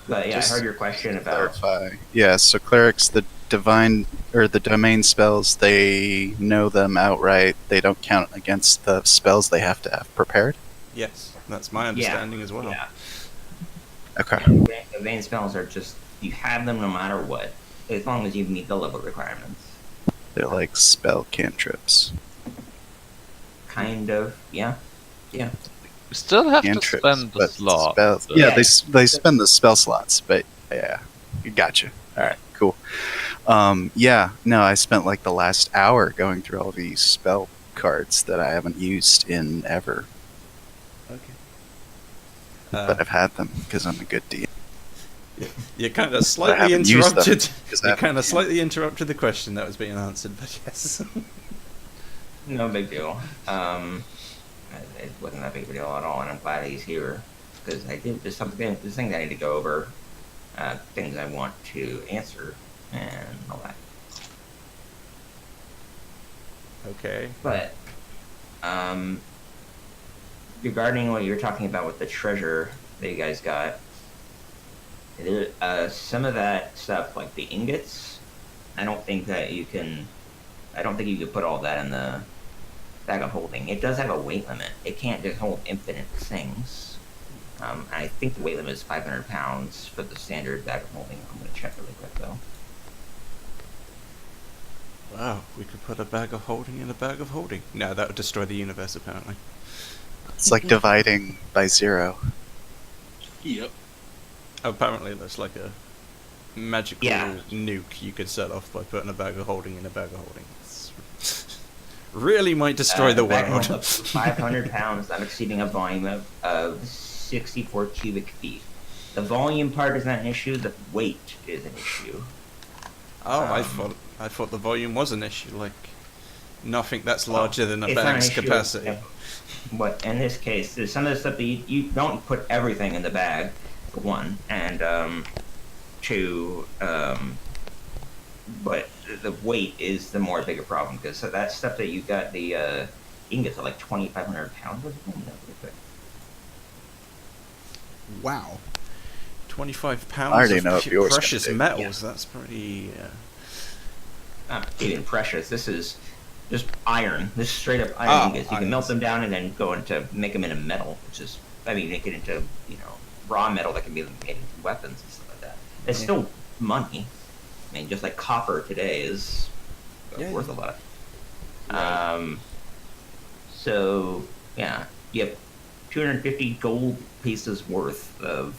But yeah, I heard Just your question about. clarify. Yeah, so clerics, the divine or the domain spells, they know them outright. They don't count against the spells they have to have prepared. Yes, that's my Yeah, understanding as well. yeah, Okay. yeah. The vein spells are just you have them no matter what, as long as you meet the level requirements. They're like spell cantrips. Kind of, yeah, yeah. We still have to Cantrips, spend the but slot. spells. though. Yeah, Yeah. they spend the spell slots, but yeah, gotcha. All right, cool. Yeah, no, I spent like the last hour going through all these spell cards that I haven't used in ever, Okay. but I've had them because I'm a good DM. You kind of I slightly haven't used them interrupted. because I You haven't- kind of slightly interrupted the question that was being answered, but yes. No big deal. It wasn't that big of a deal at all, and I'm glad he's here because there's things I need to go over, things I want to answer, and all that. Okay. But regarding what you were talking about with the treasure that you guys got, some of that stuff, like the ingots, I don't think you can put all that in the bag of holding. It does have a weight limit. It can't just hold infinite things. I think the weight limit is 500 pounds for the standard bag of holding. I'm going to check really quick, though. Wow, we could put a bag of holding in a bag of holding. No, that would destroy the universe, apparently. It's like dividing by 0. Yep. Apparently, that's like a magical Yeah. nuke you could set off by putting a bag of holding in a bag of holding. Really might destroy the bag of world. holding up to 500 pounds, not exceeding a volume of 64 cubic feet. The volume part is not an issue. The weight is an issue. Oh, Um, I thought the volume was an issue. Like nothing that's larger than a It's not an bag's issue. capacity. But in this case, there's some of the stuff that you don't put everything in the bag, for one, and two, but the weight is the more bigger problem because that stuff that you got the ingots are like 2,500 pounds. What's it called? Really quick. Wow. 25 I pounds already of know if yours is precious gonna do. metals. That's pretty. Not even precious. This is just iron. This is straight up iron Oh, ingots. You can iron. melt them down and then go into make them into metal, which is make it into raw metal that can be made into weapons and stuff like that. It's Yeah. still money. I mean, just like copper today is Yeah, worth yeah. a lot. Right. So yeah, you have 250 gold pieces worth of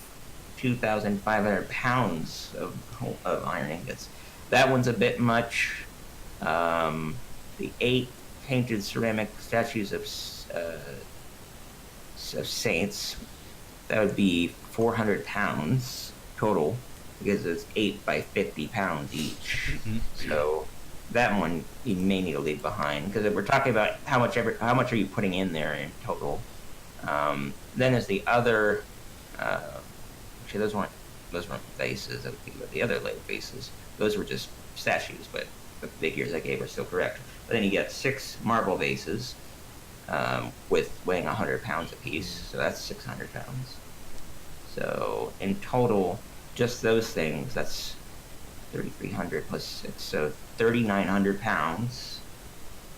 2,500 pounds of iron ingots. That one's a bit much. The 8 painted ceramic statues of saints, that would be 400 pounds total because it's 8 by 50 pounds each. So that one you may need to leave behind because if we're talking about how much are you putting in there in total. Then there's the other. Actually, those weren't vases. But the other layer vases, those were just statues, but the figures I gave are still correct. But then you get 6 marble vases with weighing 100 pounds apiece, so that's 600 pounds. So in total, just those things, that's 3,300 plus 6, so 3,900 pounds.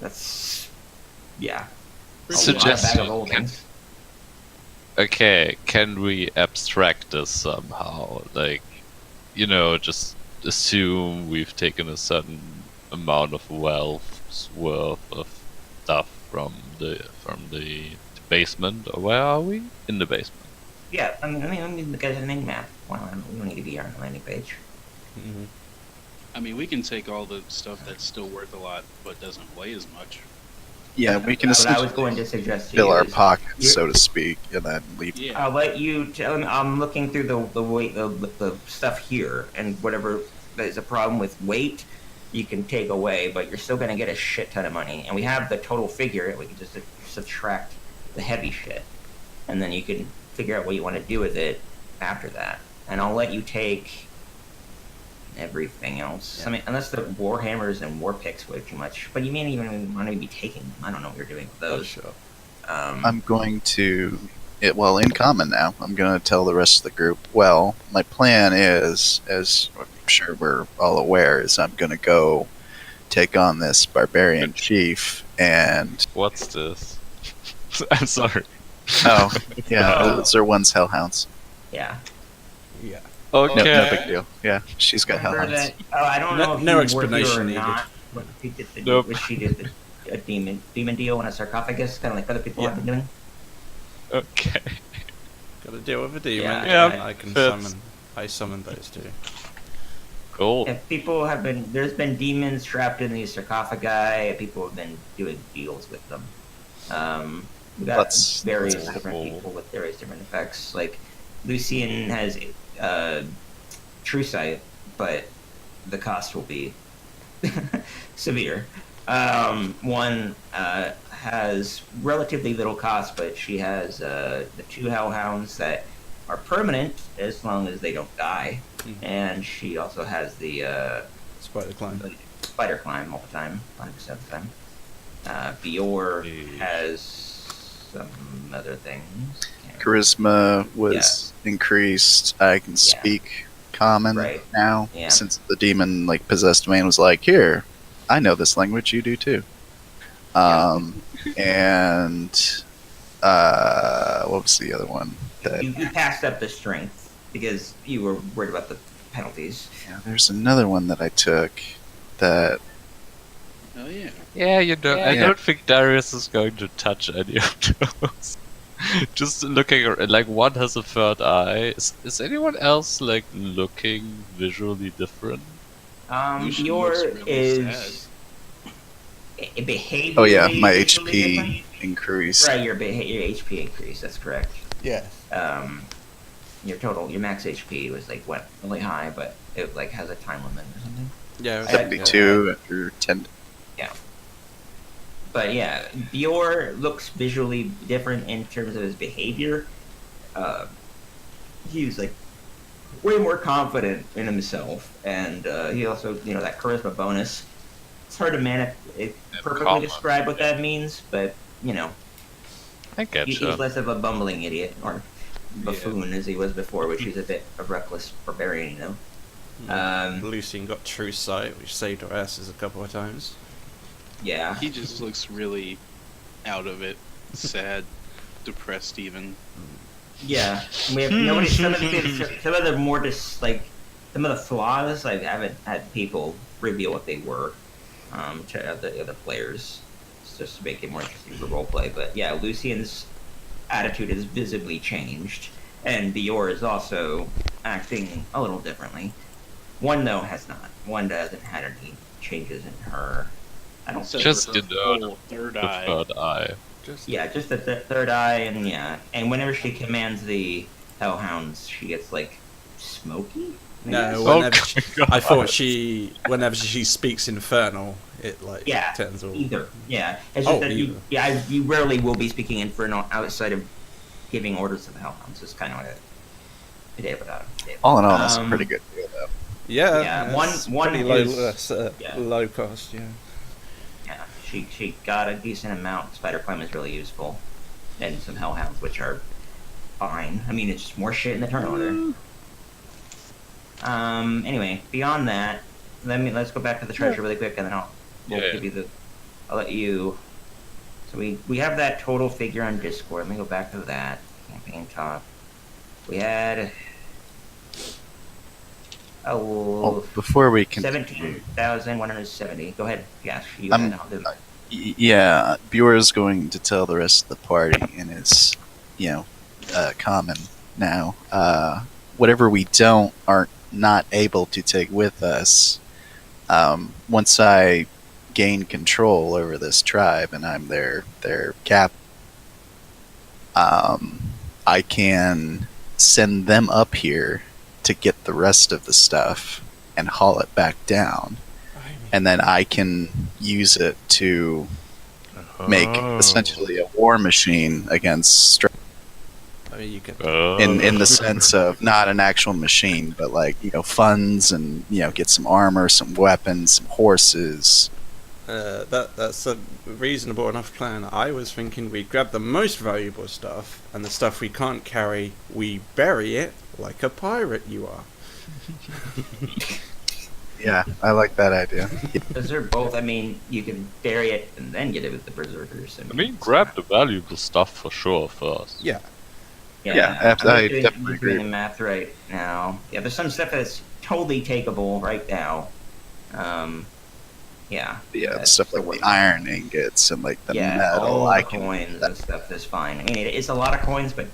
That's yeah. A lot of bag of Suggestion. holdings. Okay, can we abstract this somehow? Like, just assume we've taken a certain amount of wealth's worth of stuff from the basement, or where are we? In the basement. Yeah, I mean, look at the mini map. Wow, we don't need to be on the landing page. Mm-hmm. I mean, we can take all the stuff that's still worth a lot but doesn't weigh as much. Yeah, we can What I was essentially going to suggest to fill you our is pockets, so to speak, and then leave. Yeah. I'll let you. I'm looking through the weight, the stuff here, and whatever is a problem with weight, you can take away, but you're still going to get a shit ton of money. And we have the total figure. We can just subtract the heavy shit, and then you can figure out what you want to do with it after that. And I'll let you take everything else. Yeah. I mean, unless the war hammers and war picks weigh too much, but you may even want to be taking them. I don't know what you're doing with Oh, those. sure. I'm going to well, in common now. I'm going to tell the rest of the group, well, my plan is, as I'm sure we're all aware, is I'm going to go take on this barbarian chief and... What's this? I'm sorry. Oh, yeah, those are one's hellhounds. Yeah. Yeah. No, Okay. no big deal. Yeah, she's got Remember hellhounds. that? Oh, I don't No- know if no you were here or explanation needed. not. But she did the, Nope. what she did a demon deal in a sarcophagus, kind of like other people Yeah. have been doing. Okay. Got to deal with a demon. Yeah. and I can Fits. summon those two. Cool. If people have been, there's been demons trapped in these sarcophagi. People have been doing deals with them. We got That's various cool. different people with various different effects. Like Lucian has True Sight, but the cost will be severe. One has relatively little cost, but she has the two hellhounds that are permanent as long as they don't die, and she also has the Spider climb. spider climb all the time, 100% of the time. Bior Hey. has some other things. Charisma was increased. I can speak common Right. now, Yeah. since the demon, like, possessed man was like, here, I know this language, you do too. And what was the other one? That, You passed up the strength because you were worried about the penalties. yeah, there's another one that I took that, Oh yeah. Yeah, you know, I Yeah. don't think Darius is going to touch any of those. Just looking, like, one has a third eye. Is anyone else, like, looking visually different? Lucian looks Bior really is a behavior. oh yeah, my HP increased. Right, your HP increase. That's correct. Yeah. Your max HP was like what really high, but it like has a time limit or something. Yeah. it was- 72 after 10. But yeah, Bior looks visually different in terms of his behavior. He's like way more confident in himself, and he also, that charisma bonus. It's hard to perfectly Comma. describe what that means, but I get he's you. less of a bumbling idiot or buffoon as he was before, which he's a bit of reckless barbarian, Lucian got True Sight, which saved our asses a couple of times. Yeah. He just looks really out of it, sad, depressed even. Yeah, we have nobody. Some of the more just like some of the flaws. I haven't had people reveal what they were to the other players, just to make it more interesting for roleplay. But yeah, Lucian's attitude has visibly changed, and Bior is also acting a little differently. One though has not. One hasn't had any changes in her. I don't. Except Just, for her you know, whole third The eye. third eye. Just Yeah, just the third eye, and whenever she commands the hellhounds, she gets like smoky. I No, guess? whenever I thought whenever she speaks infernal, it like Yeah, turns all. Either, yeah. It's just Oh, that either. you rarely will be speaking infernal outside of giving orders to the hellhounds. It's kind of what it did without it. All in all, that's a pretty good deal, though. Yeah, Yeah, it's one pretty low, is- yeah. low cost. Yeah. Yeah, she got a decent amount. Spider climb is really useful, and some hellhounds, which are fine. I mean, it's just more shit in the turn order. Anyway, beyond that, let's go back to the treasure really quick, and then we'll Yeah. give you I'll let you. So we have that total figure on Discord. Let me go back to that campaign top. We had Well, before we can, 17,170. Go ahead. Yes, you I'm- had. I'll do that. yeah, Bjor is going to tell the rest of the party, and it's, common now. Whatever we aren't not able to take with us, once I gain control over this tribe and I'm their cap, I can send them up here to get the rest of the stuff and haul it back down, and then I can use it to make essentially a war machine against I mean, you can. in the sense of not an actual machine, but like funds and get some armor, some weapons, some horses, That's a reasonable enough plan. I was thinking we grab the most valuable stuff, and the stuff we can't carry, we bury it like a pirate you are. Yeah, I like that idea. Those are both. I mean, you can bury it and then get it with the berserkers. I mean, grab the valuable stuff for sure first. Yeah. Yeah, I'm I doing, definitely I'm doing agree. the math right now. Yeah, there's some stuff that's totally takeable right now. Yeah. Yeah, that's stuff the like work. the iron ingots and like the Yeah, metal. all I the can. coins and stuff is fine. I mean, it's a lot of coins, but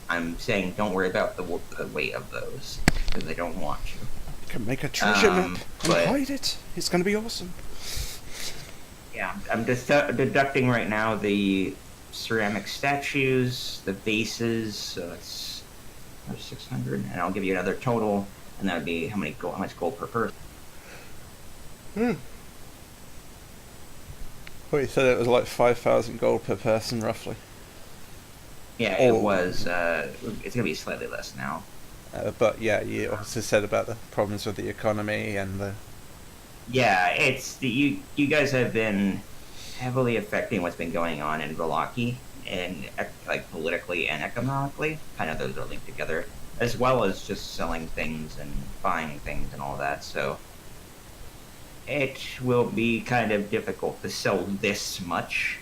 I'm saying don't worry about the weight of those because they don't want you. You can make a treasure map and but- hide it. It's gonna be awesome. Yeah, I'm just deducting right now the ceramic statues, the vases. So that's 600, and I'll give you another total, and that would be how much gold per person. Well, you said it was like 5,000 gold per person, roughly. Yeah, Oh. it was. It's gonna be slightly less now. But yeah, you also said about the problems with the economy and the. Yeah, it's you guys have been heavily affecting what's been going on in Velaki, and like politically and economically. Kind of those are linked together, as well as just selling things and buying things and all that. So it will be kind of difficult to sell this much.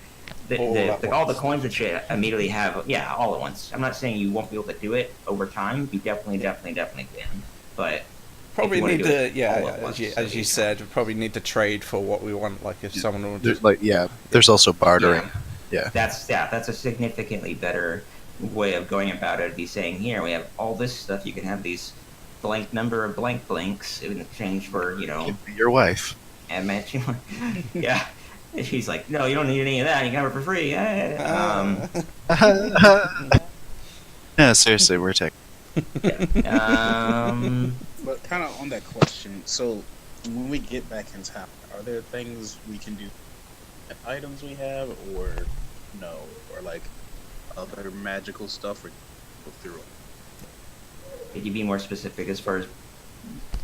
All at All the once. coins that you immediately have, yeah, all at once. I'm not saying you won't be able to do it over time. You definitely can. But Probably you wanna need do to, it yeah, all at once, as so you you said, we probably need to trade for what we want. Like if someone will There's just, there's also bartering. That's a significantly better way of going about it. Be saying, here we have all this stuff. You can have these blank number of blank blanks in exchange for Give me your wife. and matching. Yeah, and she's like, no, you don't need any of that. You can have it for free. Yeah, seriously, we're taking. But kind of on that question, so when we get back in town, are there things we can do, items we have, or no, or like other magical stuff, or go through it? Could you be more specific as far as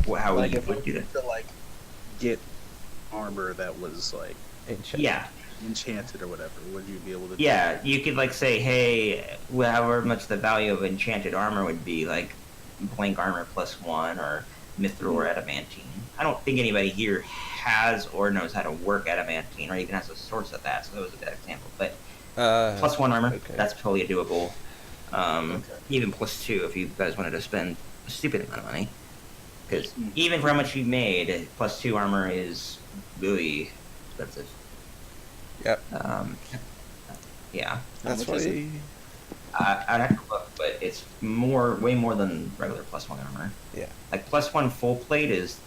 how Like you if would we do that? to like get armor that was like Yeah. enchanted or whatever, would you be able to? Yeah, you could like say, hey, well, however much the value of enchanted armor would be, like blank armor +1 or mithril or adamantine. I don't think anybody here has or knows how to work adamantine or even has a source of that, so that was a bad example. But +1 armor, okay. that's totally doable. Okay. Even +2 if you guys wanted to spend a stupid amount of money. Because even for how much you made, +2 armor is really expensive. Yep. Yeah. That's much why. is it? I'd have to look, but it's way more than regular +1 armor. Yeah. Like +1 full plate is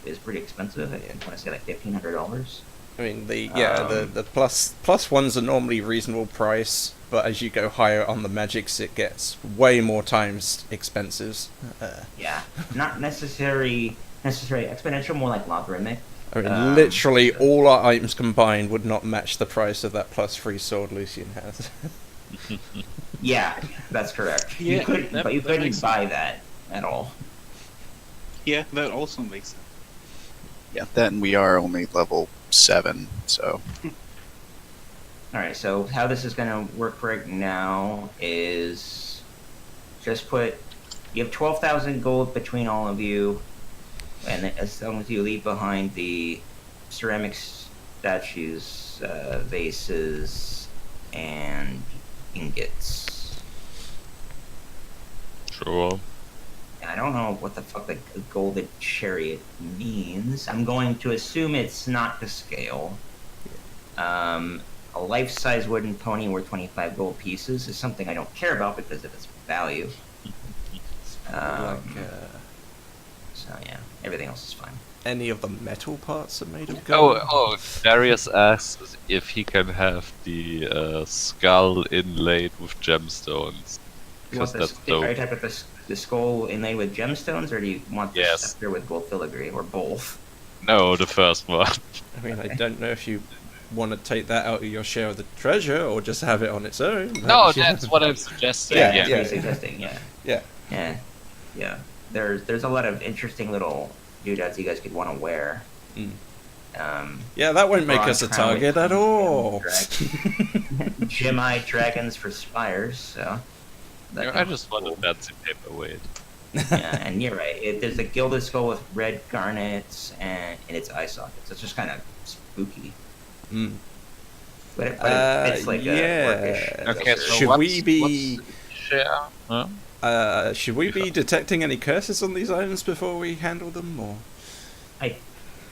is pretty expensive. I want to say like $1,500. I mean, the Um, plus ones are normally reasonable price, but as you go higher on the magics, it gets way more times expensive. Yeah, not necessarily exponential, more like logarithmic. I mean, literally all our items combined would not match the price of that +3 sword Lucian has. Yeah, that's correct. Yeah, you couldn't, that- but you that couldn't makes buy that at all. Yeah, that also makes sense. Yeah, then we are only level 7, so All right, so how this is going to work right now is just you have 12,000 gold between all of you, and as long as you leave behind the ceramic statues, vases, and ingots. Sure. And I don't know what the fuck the golden chariot means. I'm going to assume it's not to scale. A life-size wooden pony worth 25 gold pieces is something I don't care about because of its value. So yeah, everything else is fine. Any of the metal parts are made of gold. Oh, Darius asks if he can have the skull inlaid with gemstones. You want Because that's are you dope. type of the skull inlaid with gemstones, or do you want the Yes. scepter with gold filigree, or both? No, the first one. I mean, I don't know if you want to take that out of your share of the treasure or just have it on its own. No, but- that's what I'm suggesting. Yeah, that's Yeah, what you're suggesting. Yeah. Yeah. Yeah. There's a lot of interesting little doodads you guys could want to wear. Mm. Yeah, that won't make us a Broad crown target with at all. Gem-eyed dragons for spires, so... I just want a fancy paperweight. Yeah, and you're right. There's a gilded skull with red garnets and in its eye sockets. It's just kind of spooky. Mm. But it's like yeah. a orcish. Okay, so Should we be- share? Huh? Should we be detecting any curses on these items before we handle them, or? I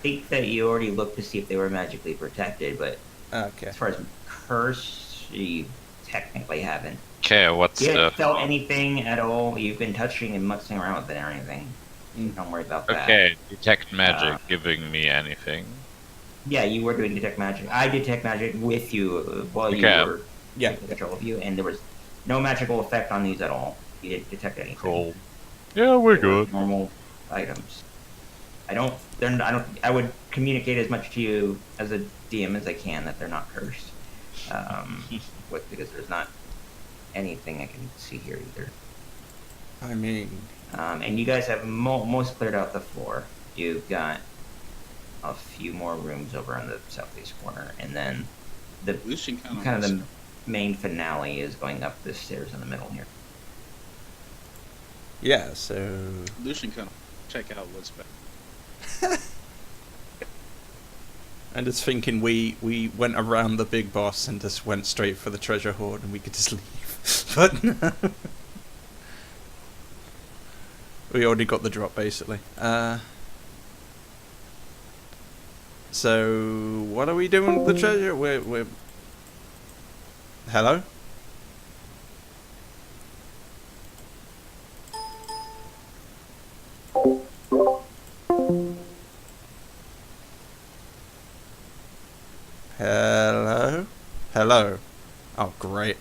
think that you already looked to see if they were magically protected, but Okay. as far as curse, you technically haven't. Okay, what's You the haven't felt anything at all. You've been touching and mutzing around with it or anything. Don't worry about that. okay? Detect magic giving me anything. Yeah, you were doing detect magic. I detect magic with you while you Okay. were Yeah. taking control of you, and there was no magical effect on these at all. You didn't detect anything. Cool. Yeah, we're They were good. Normal items. I would communicate as much to you as a DM as I can that they're not cursed. Because there's not anything I can see here either. I mean, And you guys have most cleared out the floor. You've got a few more rooms over on the southeast corner, and then the Lucian kind of the main finale is going up the stairs in the middle here. yeah. So Lucian kind of check out what's back. I'm just thinking we went around the big boss and just went straight for the treasure hoard, and we could just leave. But no. We already got the drop, basically. So what are we doing with the treasure? We're hello? Hello? Hello? Oh, great.